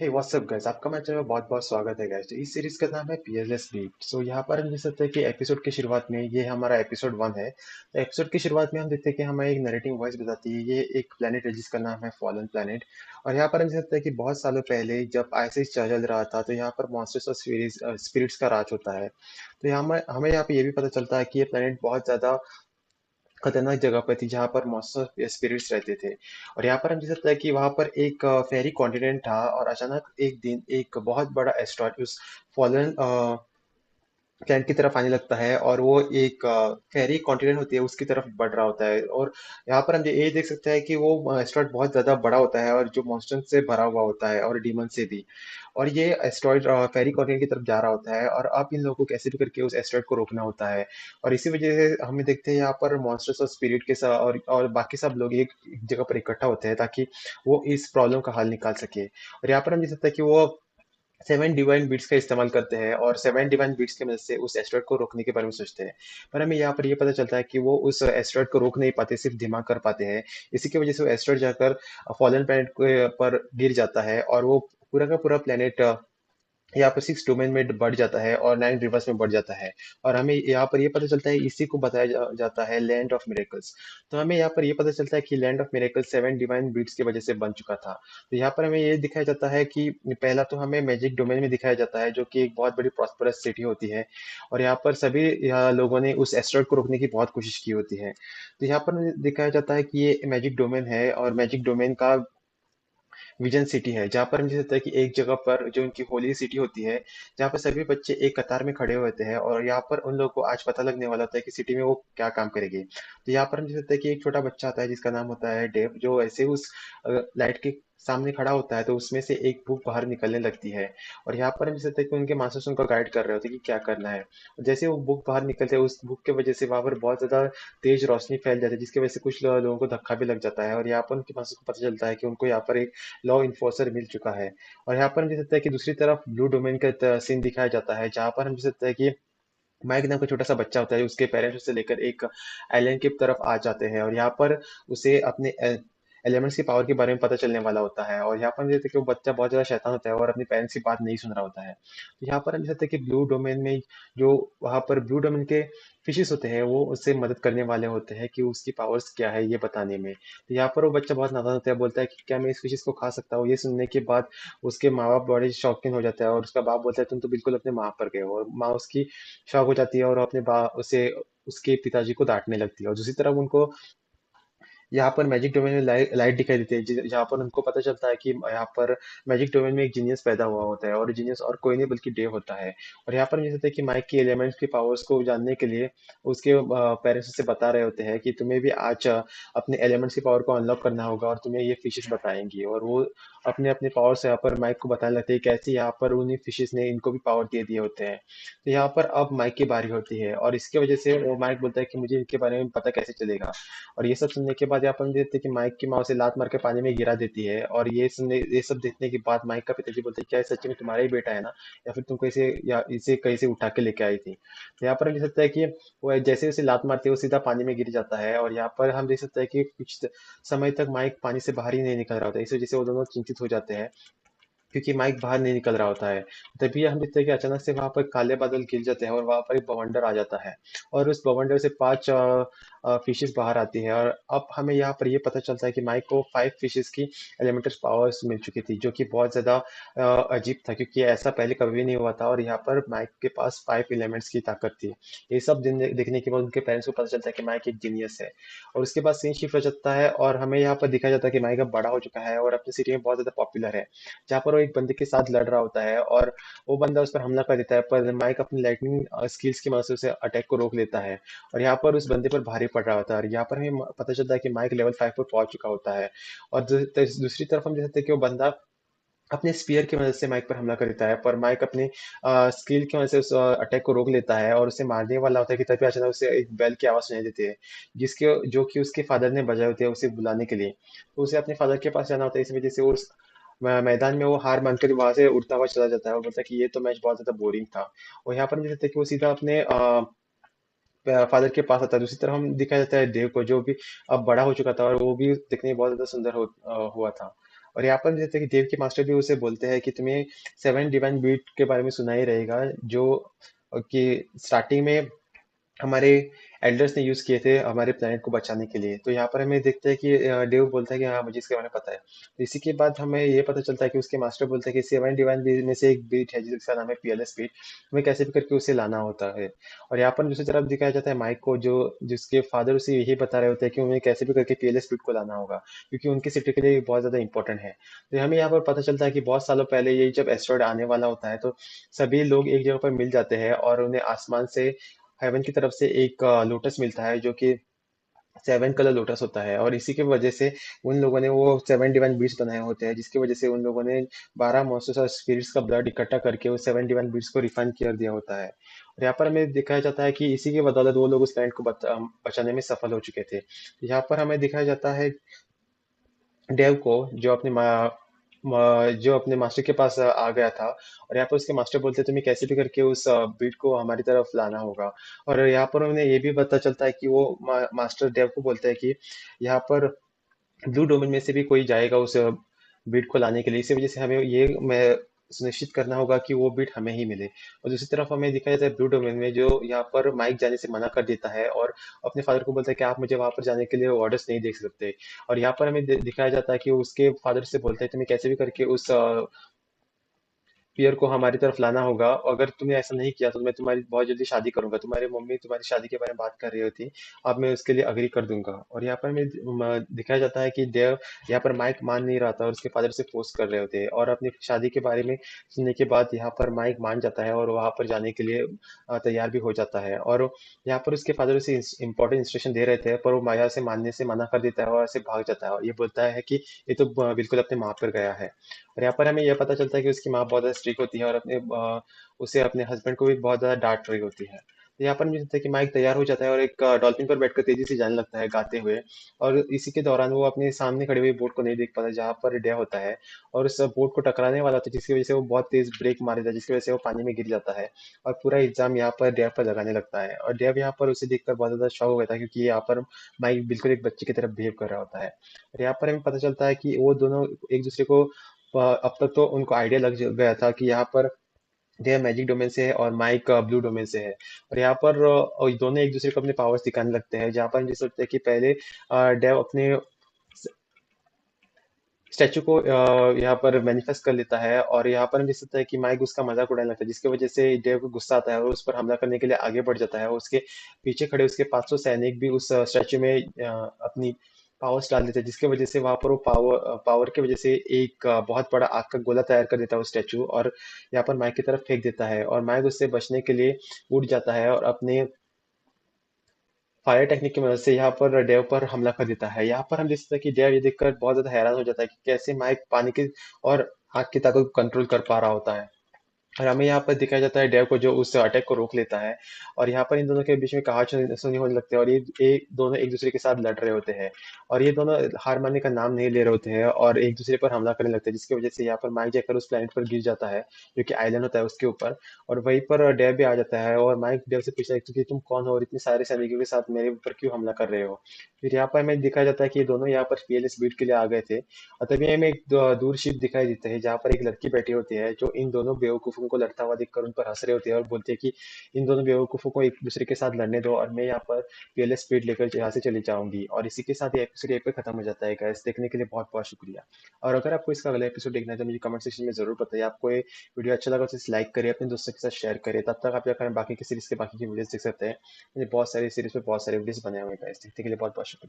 हे WhatsApp guys, आपका मेरे channel में बहुत बहुत स्वागत है गाइस। तो इस सीरीज का नाम है पीएसएस बीट। सो यहाँ पर हम देख सकते हैं कि एपिसोड की शुरुआत में ये हमारा एपिसोड 1 है। तो एपिसोड की शुरुआत में हम देखते हैं कि हमें एक नरेटिंग वॉइस बताती है। ये एक प्लेनेट है जिसका नाम है फॉलन प्लेनेट। और यहाँ पर हम देख सकते हैं कि बहुत सालों पहले जब आइस चल रहा था तो यहाँ पर मॉन्स्टर्स और स्पिरिट्स का राज होता है। तो यहाँ हमें हमें यहाँ पे ये भी पता चलता है कि ये प्लेनेट बहुत ज्यादा खतरनाक जगह पर थी जहाँ पर मॉन्स्टर स्पिरिट्स रहते थे। और यहाँ पर हम देख सकते हैं कि वहाँ पर एक फेरी कॉन्टिनेंट था और अचानक एक दिन एक बहुत बड़ा एस्ट्रॉइड उस फॉलन प्लैनेट की तरफ आने लगता है और वो एक फेरी कॉन्टिनेंट होती है उसकी तरफ बढ़ रहा होता है। और यहाँ पर हम ये देख सकते हैं कि वो एस्ट्रॉइड बहुत ज्यादा बड़ा होता है और जो मॉन्स्टर से भरा हुआ होता है और डीमन से भी। और ये एस्ट्रॉइड फेरी कॉन्टिनेंट की तरफ जा रहा होता है और अब इन लोगों को कैसे भी करके उस एस्ट्रॉइड को रोकना होता है। और इसी वजह से हमें देखते हैं यहाँ पर मॉन्स्टर्स और स्पिरिट के साथ और बाकी सब लोग एक जगह पर इकट्ठा होते हैं ताकि वो इस प्रॉब्लम का हल निकाल सके। और यहाँ पर हम देख सकते हैं कि वो 7 डिवाइन बीट्स का इस्तेमाल करते हैं और 7 डिवाइन बीट्स की मदद से उस एस्ट्रॉइड को रोकने के बारे में सोचते हैं। पर हमें यहाँ पर ये पता चलता है कि वो उस एस्ट्रॉइड को रोक नहीं पाते, सिर्फ दिमाग कर पाते हैं। इसी की वजह से वो एस्ट्रॉइड जाकर फॉलन प्लैनेट पर गिर जाता है और वो पूरा का पूरा प्लेनेट यहाँ पर 6 डोमेन में बढ़ जाता है और 9 रिवर्स में बढ़ जाता है। और हमें यहाँ पर ये पता चलता है, इसी को बताया जाता है लैंड ऑफ मिरेकल्स। तो हमें यहाँ पर ये पता चलता है कि land of miracles 7 divine beats की वजह से बन चुका था। तो यहाँ पर हमें ये दिखाया जाता है कि पहला तो हमें मैजिक डोमेन में दिखाया जाता है जो कि एक बहुत बड़ी प्रॉस्परस सिटी होती है। और यहाँ पर सभी यहाँ लोगों ने उस एस्ट्रॉइड को रोकने की बहुत कोशिश की होती है। तो यहाँ पर हमें दिखाया जाता है कि ये मैजिक डोमेन है और मैजिक डोमेन का विजन सिटी है जहाँ पर हम देख सकते हैं कि एक जगह पर जो उनकी होली सिटी होती है, जहाँ पर सभी बच्चे एक कतार में खड़े होते हैं और यहाँ पर उन लोगों को आज पता लगने वाला होता है कि सिटी में वो क्या काम करेंगे। तो यहाँ पर हम देख सकते हैं कि एक छोटा बच्चा आता है जिसका नाम होता है डेव, जो ऐसे उस लाइट के सामने खड़ा होता है तो उसमें से एक बुक बाहर निकलने लगती है। और यहाँ पर हम देख सकते हैं कि उनके मास्टर्स उनको गाइड कर रहे होते हैं कि क्या करना है। जैसे वो बुक बाहर निकलते हैं उस बुक की वजह से वहां पर बहुत ज्यादा तेज रोशनी फैल जाती है जिसकी वजह से कुछ लोगों को धक्का भी लग जाता है। और यहाँ पर उनके मास्टर्स को पता चलता है कि उनको यहाँ पर एक लॉ इन्फोर्सर मिल चुका है। और यहाँ पर हम देख सकते हैं कि दूसरी तरफ ब्लू डोमेन का सीन दिखाया जाता है जहाँ पर हम देख सकते हैं कि माइक नाम का छोटा सा बच्चा होता है, उसके पेरेंट्स उसे लेकर एक आइलैंड की तरफ आ जाते हैं और यहाँ पर उसे अपने एलिमेंट्स की पावर के बारे में पता चलने वाला होता है। और यहाँ पर हम देखते हैं कि वो बच्चा बहुत ज्यादा शैतान होता है और अपने पेरेंट्स की बात नहीं सुन रहा होता है। तो यहाँ पर हम देख सकते हैं कि ब्लू डोमेन में जो वहाँ पर ब्लू डोमेन के फिशेस होते हैं वो उससे मदद करने वाले होते हैं कि उसकी पावर्स क्या है ये बताने में। तो यहाँ पर वो बच्चा बहुत नादान होता है, बोलता है कि क्या मैं इस फिशेस को खा सकता हूँ। ये सुनने के बाद उसके माँ बाप बड़े शौकीन हो जाता है और उसका बाप बोलता है तुम तो बिल्कुल अपने माँ पर गए हो। और माँ उसकी शॉक हो जाती है और अपने बा उसे उसके पिताजी को डांटने लगती है। और दूसरी तरफ उनको यहाँ पर मैजिक डोमेन में लाइट दिखाई देती है जहाँ पर उनको पता चलता है कि यहाँ पर मैजिक डोमेन में एक जीनियस पैदा हुआ होता है और जीनियस और कोई नहीं बल्कि डेव होता है। और यहाँ पर हम देख सकते हैं कि माइक की एलिमेंट्स की पावर्स को जानने के लिए उसके पेरेंट्स से बता रहे होते हैं कि तुम्हें भी आज अपने एलिमेंट्स की पावर को अनलॉक करना होगा और तुम्हें ये फिशेस बताएंगी। और वो अपने अपने पावर से यहाँ पर माइक को बताने लगते हैं कैसे यहाँ पर उन्हीं फिशेस ने इनको भी पावर दे दिए होते हैं। तो यहाँ पर अब माइक की बारी होती है और इसकी वजह से वो माइक बोलता है कि मुझे इनके बारे में पता कैसे चलेगा। और ये सब सुनने के बाद यहाँ पर हम देखते हैं कि माइक की माँ उसे लात मार के पानी में गिरा देती है। और ये सब देखने के बाद माइक का पिताजी बोलते हैं क्या ये सच में तुम्हारा ही बेटा है ना, या फिर तुम कैसे या इसे कहीं से उठा के लेके आई थी। तो यहाँ पर हम देख सकते हैं कि वो जैसे उसे लात मारती है वो सीधा पानी में गिर जाता है। और यहाँ पर हम देख सकते हैं कि कुछ समय तक माइक पानी से बाहर ही नहीं निकल रहा होता है, इस वजह से वो दोनों चिंतित हो जाते हैं क्योंकि माइक बाहर नहीं निकल रहा होता है। तभी हम देखते हैं कि अचानक से वहां पर काले बादल घिर जाते हैं और वहां पर एक बवंडर आ जाता है। और उस बवंडर से 5 फिशेस बाहर आती है। और अब हमें यहाँ पर ये पता चलता है कि माइक को 5 फिशेस की एलिमेंटल पावर्स मिल चुकी थी जो कि बहुत ज्यादा अजीब था क्योंकि ऐसा पहले कभी भी नहीं हुआ था। और यहाँ पर माइक के पास 5 एलिमेंट्स की ताकत थी। ये सब देखने के बाद उनके पेरेंट्स को पता चलता है कि माइक एक जीनियस है। और उसके बाद सीन शिफ्ट हो जाता है और हमें यहाँ पर दिखाया जाता है कि माइक अब बड़ा हो चुका है और अपनी सिटी में बहुत ज्यादा पॉपुलर है, जहाँ पर वो एक बंदे के साथ लड़ रहा होता है और वो बंदा उस पर हमला कर देता है। पर माइक अपनी लाइटनिंग स्किल्स की मदद से उसे अटैक को रोक लेता है और यहाँ पर उस बंदे पर भारी पड़ रहा होता है। और यहाँ पर हमें पता चलता है कि माइक लेवल 5 पर पहुंच चुका होता है। और दूसरी तरफ हम देख सकते हैं कि वो बंदा अपने स्पीयर की मदद से माइक पर हमला कर देता है, पर माइक अपनी स्किल की वजह से उस अटैक को रोक लेता है और उसे मारने वाला होता है कि तभी अचानक उसे एक बेल की आवाज सुनाई देती है जिसके जो कि उसके फादर ने बजाई होती है उसे बुलाने के लिए। तो उसे अपने फादर के पास जाना होता है, इस वजह से वो उस मैदान में वो हार मानकर वहां से उड़ता हुआ चला जाता है और बोलता है कि ये तो मैच बहुत ज्यादा बोरिंग था। और यहाँ पर हम देख सकते हैं कि वो सीधा अपने फादर के पास आता है। दूसरी तरफ हम दिखाया जाता है देव को जो भी अब बड़ा हो चुका था और वो भी दिखने में बहुत ज्यादा सुंदर हुआ था। और यहाँ पर जैसे कि देव के मास्टर भी उसे बोलते हैं कि तुम्हें 7 डिवाइन बीट के बारे में सुना ही रहेगा, जो कि स्टार्टिंग में हमारे एल्डर्स ने यूज किए थे हमारे प्लेनेट को बचाने के लिए। तो यहाँ पर हमें देखते हैं कि डेव बोलता है कि हाँ मुझे इसके बारे में पता है। तो इसी के बाद हमें ये पता चलता है कि उसके मास्टर बोलते हैं कि 7 डिवाइन बीट में से एक बीट है जिसका नाम है पीएलएस बीट, हमें कैसे भी करके उसे लाना होता है। और यहाँ पर दूसरी तरफ दिखाया जाता है माइक को, जो जिसके फादर उसे यही बता रहे होते हैं कि उन्हें कैसे भी करके पीएलएस बीट को लाना होगा, क्योंकि उनकी सिटी के लिए ये बहुत ज्यादा इंपॉर्टेंट है। तो हमें यहाँ पर पता चलता है कि बहुत सालों पहले ये जब एस्ट्रॉयड आने वाला होता है तो सभी लोग एक जगह पर मिल जाते हैं और उन्हें आसमान से, हेवन की तरफ से एक लोटस मिलता है जो कि 7 कलर लोटस होता है। और इसी की वजह से उन लोगों ने वो 7 डिवाइन बीट्स बनाए होते हैं, जिसकी वजह से उन लोगों ने 12 मॉन्स्टर्स और स्पिरिट्स का ब्लड इकट्ठा करके वो 7 डिवाइन बीट्स को रिफाइन कर दिया होता है। और यहाँ पर हमें दिखाया जाता है कि इसी की बदौलत वो लोग उस प्लैनेट को बचाने में सफल हो चुके थे। तो यहाँ पर हमें दिखाया जाता है डेव को, जो अपने मास्टर के पास आ गया था। और यहाँ पर उसके मास्टर बोलते हैं तुम्हें कैसे भी करके उस बीट को हमारी तरफ लाना होगा। और यहाँ पर उन्हें ये भी पता चलता है कि वो मास्टर डेव को बोलता है कि यहाँ पर ब्लू डोमेन में से भी कोई जाएगा उस बीट को लाने के लिए, इसी वजह से हमें ये मैं सुनिश्चित करना होगा कि वो बीट हमें ही मिले। और दूसरी तरफ हमें दिखाया जाता है ब्लू डोमेन में जो यहाँ पर माइक जाने से मना कर देता है और अपने फादर को बोलता है कि आप मुझे वहां पर जाने के लिए ऑर्डर्स नहीं दे सकते। और यहाँ पर हमें दिखाया जाता है कि उसके फादर से बोलता है तुम्हें कैसे भी करके उस पियर को हमारी तरफ लाना होगा, अगर तुमने ऐसा नहीं किया तो मैं तुम्हारी बहुत जल्दी शादी करूंगा। तुम्हारी मम्मी तुम्हारी शादी के बारे में बात कर रही होती, अब मैं उसके लिए अग्री कर दूंगा। और यहाँ पर हमें दिखाया जाता है कि देव यहाँ पर माइक मान नहीं रहा था और उसके फादर से फोर्स कर रहे होते हैं, और अपनी शादी के बारे में सुनने के बाद यहाँ पर माइक मान जाता है और वहां पर जाने के लिए तैयार भी हो जाता है। और यहाँ पर उसके फादर उसे इंपॉर्टेंट इंस्ट्रक्शन दे रहे थे, पर वो माया से मानने से मना कर देता है और ऐसे भाग जाता है और ये बोलता है कि ये तो बिल्कुल अपने माँ पर गया है। और यहाँ पर हमें यह पता चलता है कि उसकी माँ बहुत ज्यादा स्ट्रिक्ट होती है और उसे अपने हस्बैंड को भी बहुत ज्यादा डांट रही होती है। तो यहाँ पर मुझे लगता है कि माइक तैयार हो जाता है और एक डॉल्फिन पर बैठकर तेजी से जाने लगता है गाते हुए। और इसी के दौरान वो अपने सामने खड़ी हुई बोट को नहीं देख पाता जहाँ पर डे होता है, और उस बोट को टकराने वाला था, जिसकी वजह से वो बहुत तेज ब्रेक मार देता है, जिसकी वजह से वो पानी में गिर जाता है। और पूरा इल्जाम यहाँ पर डेव पर लगाने लगता है, और डेव यहाँ पर उसे देखकर बहुत ज्यादा शॉक हो गया था, क्योंकि यहाँ पर माइक बिल्कुल एक बच्चे की तरफ बिहेव कर रहा होता है। और यहाँ पर हमें पता चलता है कि वो दोनों एक दूसरे को अब तक तो उनको आइडिया लग गया था कि यहाँ पर यह मैजिक डोमेन से है और माइक ब्लू डोमेन से है। और यहाँ पर दोनों एक दूसरे को अपने पावर्स दिखाने लगते हैं, जहाँ पर हम देख सकते हैं कि पहले डेव अपने स्टैचू को यहाँ पर मैनिफेस्ट कर लेता है, और यहाँ पर हम देख सकते हैं कि माइक उसका मजाक उड़ाने लगता है, जिसकी वजह से डेव को गुस्सा आता है और उस पर हमला करने के लिए आगे बढ़ जाता है। और उसके पीछे खड़े उसके 500 सैनिक भी उस स्टैचू में अपनी पावर्स डाल देते हैं, जिसकी वजह से वहां पर वो पावर की वजह से एक बहुत बड़ा आग का गोला तैयार कर देता है वो स्टैचू, और यहाँ पर माइक की तरफ फेंक देता है। और माइक उससे बचने के लिए उड़ जाता है और अपने फायर टेक्निक की मदद से यहाँ पर डेव पर हमला कर देता है। यहाँ पर हम देख सकते हैं कि डेव ये देखकर बहुत ज्यादा हैरान हो जाता है कि कैसे माइक पानी की और आग की ताकत को कंट्रोल कर पा रहा होता है। और हमें यहाँ पर दिखाया जाता है डेव को, जो उस अटैक को रोक लेता है। और यहाँ पर इन दोनों के बीच में कहा सुनी होने लगती है, और ये दोनों एक दूसरे के साथ लड़ रहे होते हैं, और ये दोनों हार मानने का नाम नहीं ले रहे होते हैं और एक दूसरे पर हमला करने लगते हैं, जिसकी वजह से यहाँ पर माइक जाकर उस प्लेनेट पर गिर जाता है, जो कि आइलैंड होता है उसके ऊपर। और वहीं पर डेव भी आ जाता है और माइक डेव से पूछता है कि तुम कौन हो और इतने सारे सैनिकों के साथ मेरे ऊपर क्यों हमला कर रहे हो। फिर यहाँ पर हमें दिखाया जाता है कि ये दोनों यहाँ पर पीएलएस बीट के लिए आ गए थे। और तभी हमें एक दूर शिप दिखाई देता है, जहाँ पर एक लड़की बैठी होती है, जो इन दोनों बेवकूफों को लड़ता हुआ देखकर उन पर हंस रहे होते हैं और बोलती है कि इन दोनों बेवकूफों को एक दूसरे के साथ लड़ने दो और मैं यहाँ पर पीएलएस स्पीड लेकर यहाँ से चली जाऊंगी। और इसी के साथ ये एपिसोड यहीं पे खत्म हो जाता है। गाइस, देखने के लिए बहुत बहुत शुक्रिया। और अगर आपको इसका अगला एपिसोड देखना है तो मुझे कमेंट सेक्शन में जरूर बताइए। आपको ये वीडियो अच्छा लगा तो इसे लाइक करिए, अपने दोस्तों के साथ शेयर करिए। तब तक आप यहाँ बाकी की सीरीज के बाकी की वीडियोस देख सकते हैं। मुझे बहुत सारी सीरीज पे बहुत सारे वीडियोस बने हुए हैं। गाइस, देखने के लिए बहुत बहुत शुक्रिया।